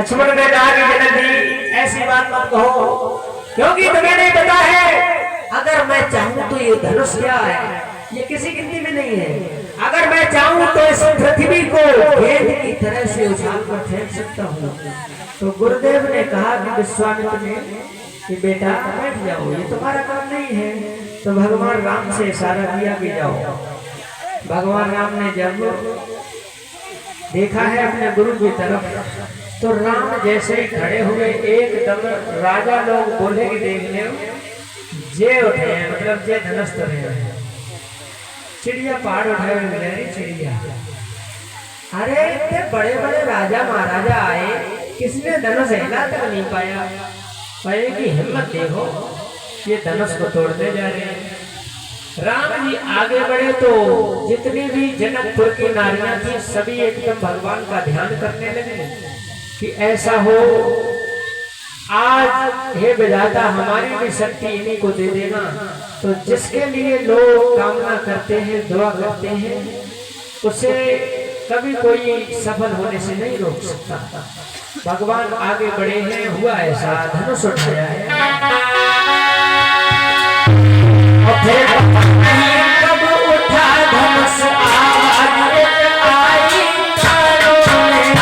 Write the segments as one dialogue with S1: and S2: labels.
S1: लक्ष्मण ने कहा कि जनक जी ऐसी बात मत कहो, क्योंकि तुम्हें नहीं पता है अगर मैं चाहूं तो ये धनुष क्या है, ये किसी गिनती में नहीं है। अगर मैं चाहूं तो इस पृथ्वी को गेंद की तरह से उछाल कर फेंक सकता हूँ। तो गुरुदेव ने कहा कि विश्वामित्र ने कि बेटा बैठ जाओ, ये तुम्हारा काम नहीं है। तो भगवान राम से इशारा किया कि जाओ। भगवान राम ने जब देखा है अपने गुरु की तरफ, तो राम जैसे ही खड़े हुए एकदम राजा लोग बोले कि देख ले जे उठे हैं, मतलब जे धनुष तो हैं, चिड़िया पहाड़ उठाए हुए चिड़िया। अरे इतने बड़े बड़े राजा महाराजा आए, किसने धनुष हिला तक नहीं पाया। पाए की हिम्मत देखो, ये धनुष को तोड़ने जा रहे हैं। राम जी आगे बढ़े तो जितनी भी जनकपुर की नारियां थी सभी एकदम भगवान का ध्यान करने लगे कि ऐसा हो, आज हे विधाता हमारी भी शक्ति इन्हीं को दे देना। तो जिसके लिए लोग कामना करते हैं, दुआ करते हैं, उसे कभी कोई सफल होने से नहीं रोक सकता। भगवान आगे बढ़े हैं, हुआ ऐसा धनुष उठाया है और फिर कब उठा धनुष आज आई तारों में।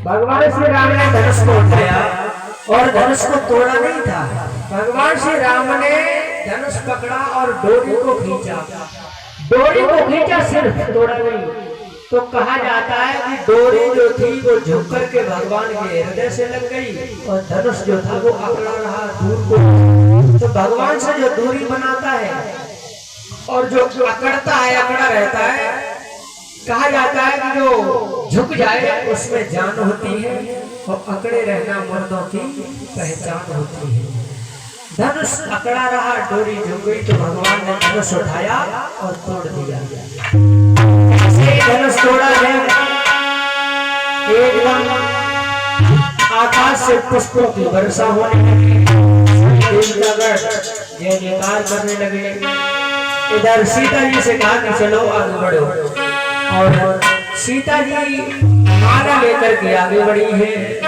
S1: भगवान श्री राम ने धनुष को उठाया और धनुष को तोड़ा नहीं था। भगवान श्री राम ने धनुष पकड़ा और डोरी को खींचा। डोरी को खींचा, सिर्फ तोड़ा नहीं। तो कहा जाता है कि डोरी जो थी वो झुक करके भगवान के हृदय से लग गई और धनुष जो था वो अकड़ा रहा दूर को। तो भगवान से जो दूरी बनाता है और जो अकड़ता है, अकड़ा रहता है, कहा जाता है कि जो झुक जाए उसमें जान होती है और अकड़े रहना मर्दों की पहचान होती है। धनुष अकड़ा रहा, डोरी झुक गई, तो भगवान ने धनुष उठाया और तोड़ दिया। धनुष तोड़ा है, एकदम आकाश से पुष्पों की वर्षा होने लगी, जय जयकार करने लगे। इधर सीता जी से कहा कि चलो आगे बढ़ो, और सीता जी माला लेकर के आगे बढ़ी है।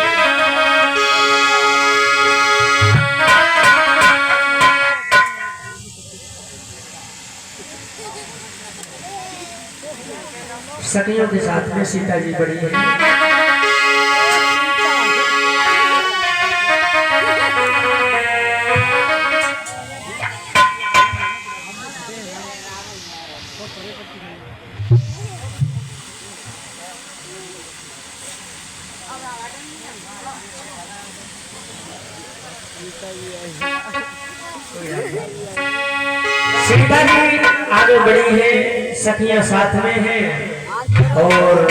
S1: सखियों के साथ में सीता जी बढ़ी है। सीता जी आगे बढ़ी है, सखियां साथ में हैं, और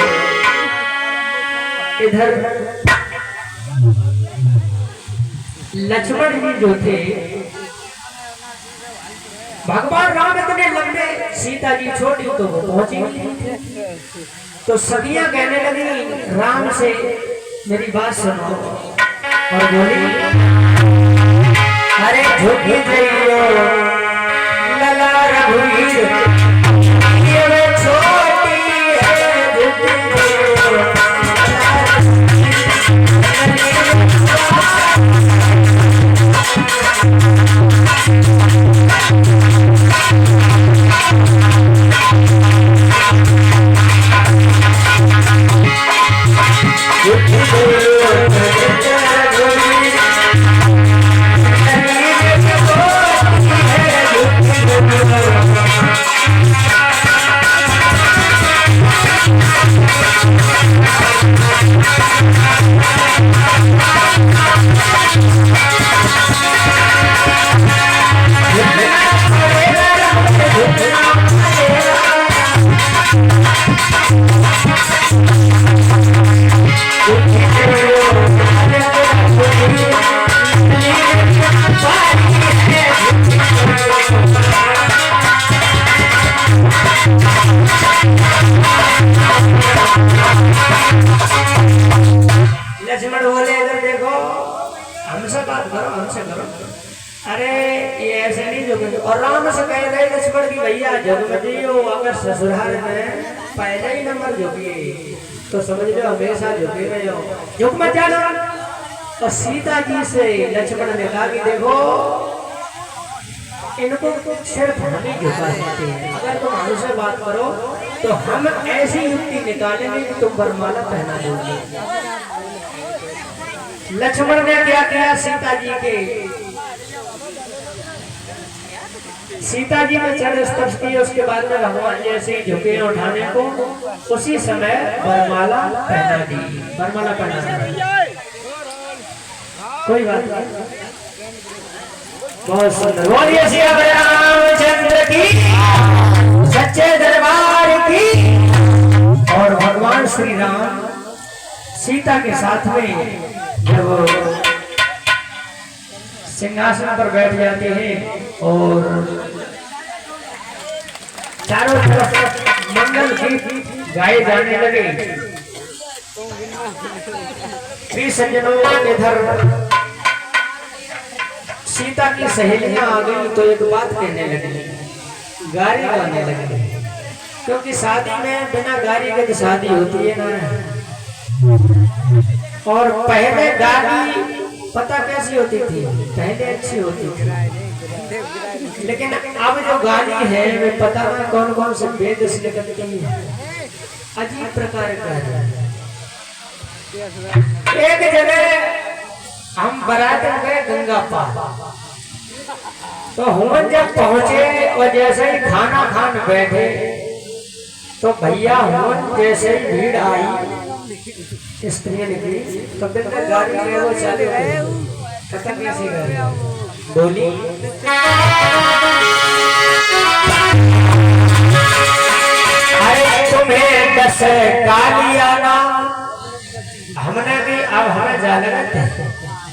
S1: इधर लक्ष्मण जी जो थे, भगवान राम इतने लंबे, सीता जी छोटी तो वो पहुंची नहीं। तो सखियां कहने लगी राम से मेरी बात सुनो, और बोली अरे झुकी जाइयो लला रघुवीर, ये वो छोटी है झुकी जाइयो। झुकी जाइयो लक्ष्मण बोले अगर देखो हमसे बात करो, हमसे करो। अरे ये ऐसे नहीं झुके। और राम से कह रहे लक्ष्मण की भैया झुक मत हो, अगर ससुराल में पहले ही नंबर झुकी तो समझ लो हमेशा झुके रहे हो, झुक मत जाना। और सीता जी से लक्ष्मण ने कहा कि देखो इनको सिर्फ हम ही झुका सकते हैं, अगर तुम हमसे बात करो तो हम ऐसी युक्ति निकालेंगे कि तुम वरमाला पहना दोगे। लक्ष्मण ने क्या किया, सीता जी ने चरण स्पर्श किए। उसके बाद में भगवान जैसे ही झुके उठाने को, उसी समय वरमाला पहना दी, वरमाला पहना दी। कोई बात नहीं, बहुत सुंदर। बोलिए श्री रामचंद्र की, सच्चे दरबार की। और भगवान श्री राम सीता के साथ में जब सिंहासन पर बैठ जाते हैं और चारों तरफ मंगल गीत गाए जाने लगे। श्री सज्जनों, इधर सीता की सहेलियां आ गई तो एक बात कहने लगी, गारी गाने लगी। क्योंकि शादी में बिना गारी के तो शादी होती है ना। और पहले गाली पता कैसी होती थी, पहले अच्छी होती थी, लेकिन अब जो गाली है वे पता ना कौन कौन से वेद से निकलती है, अजीब प्रकार का है। एक जगह हम बारात गए गंगा पार, तो हम जब पहुंचे और जैसे ही खाना खान बैठे तो भैया हम जैसे ही भीड़ आई स्त्रियां निकली तो बिल्कुल गाड़ी में वो चले गए। खत्म कैसी गाड़ी बोली, अरे तुम्हें 10 गाली आना। हमने भी अब हमें जाने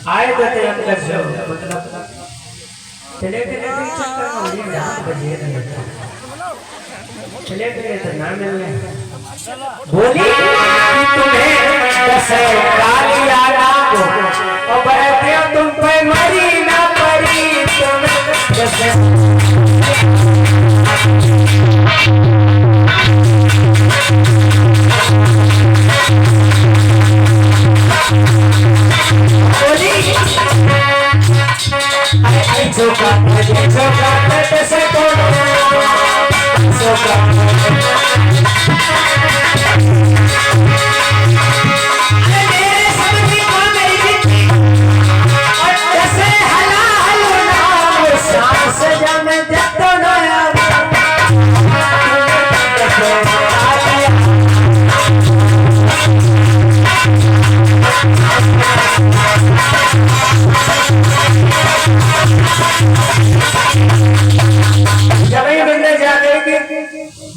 S1: आए तो थे हम कर जो मतलब चले चले तो ना मिलने। बोली तुम्हें 10 गाली आना और बरते तुम पे मरी ना परी तुम्हें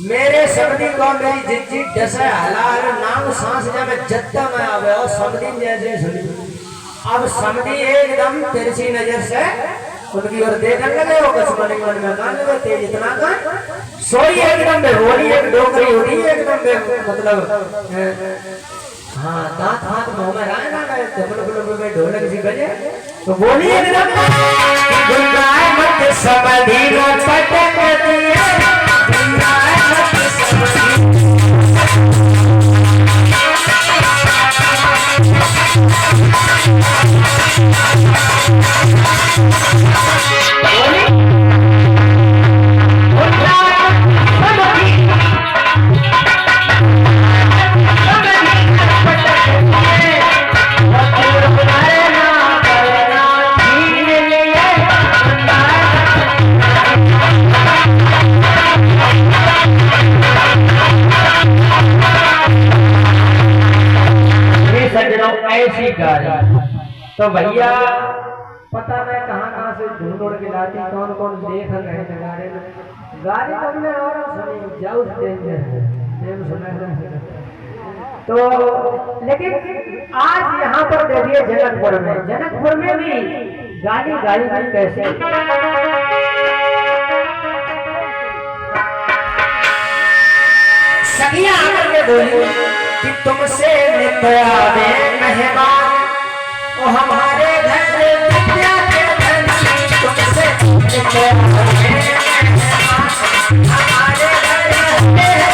S1: मेरे समझी को मेरी जिज्जी डसे हलाल नाम सांस जब जत्ता में आवे और समझी जैसे सुनी। अब समझी एकदम तिरछी नजर से उनकी ओर देखने लगे। वो कुछ मन में कान लगे तेज इतना का सोई एकदम बेहोली एक डोकरी होती है एकदम मतलब हाँ दांत हाथ मुंह में आए ना गए ढोलक सी बजे तो बोली एकदम गुंगाए मत समझी रो पटक दिए गुंगाए मत समझी। ऐसी गाड़ी तो भैया पता नहीं कहाँ से ढूंढ उड़ के लाती कौन कौन देख रहे थे गाड़ी तो हमने और सुनी जाऊ तो लेकिन आज यहाँ पर देखिए जनकपुर में भी गाड़ी गाड़ी में कैसे सखियां आकर के बोली कि तुमसे नित्या मेहमान तो हमारे घर विद्या के धनी तुमसे हमारे घर विद्या के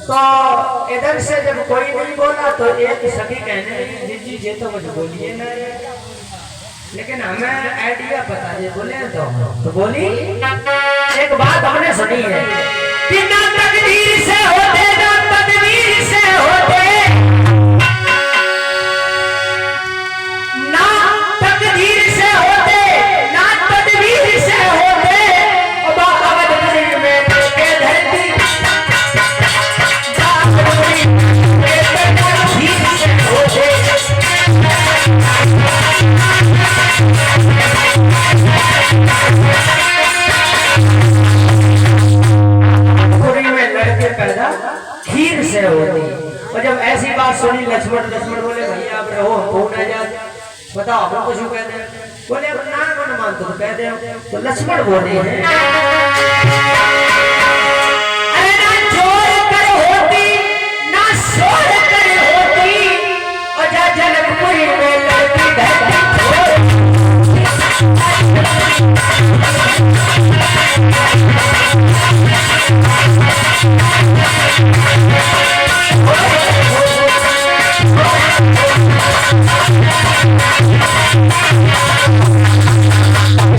S1: तो इधर से जब कोई नहीं बोला तो एक सभी कहने लगे जी ये तो कुछ बोलिए ना, लेकिन हमें आइडिया बता दे बोले तो बोली। एक बात हमने सुनी है कि ना तकदीर से होते ना तदबीर से होते, ना तकदीर से होते ना तदबीर से होते, खीर से होती। और जब ऐसी बात सुनी लक्ष्मण बोले भैया आप रहो कौन आ जाए बताओ आप कुछ कहते हैं, बोले अब ना मन मानते तो कहते हैं। तो लक्ष्मण बोले हैं अरे ना जोर कर होती ना शोर कर होती, और जा जनकपुरी में लड़की धरती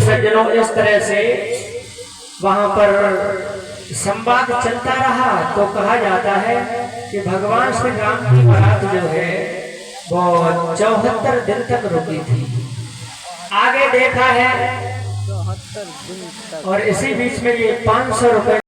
S1: सज्जनों इस तरह से वहां पर संवाद चलता रहा। तो कहा जाता है कि भगवान श्री राम की बारात जो है वो 74 दिन तक रुकी थी। आगे देखा है और इसी बीच में ये 500 रुपए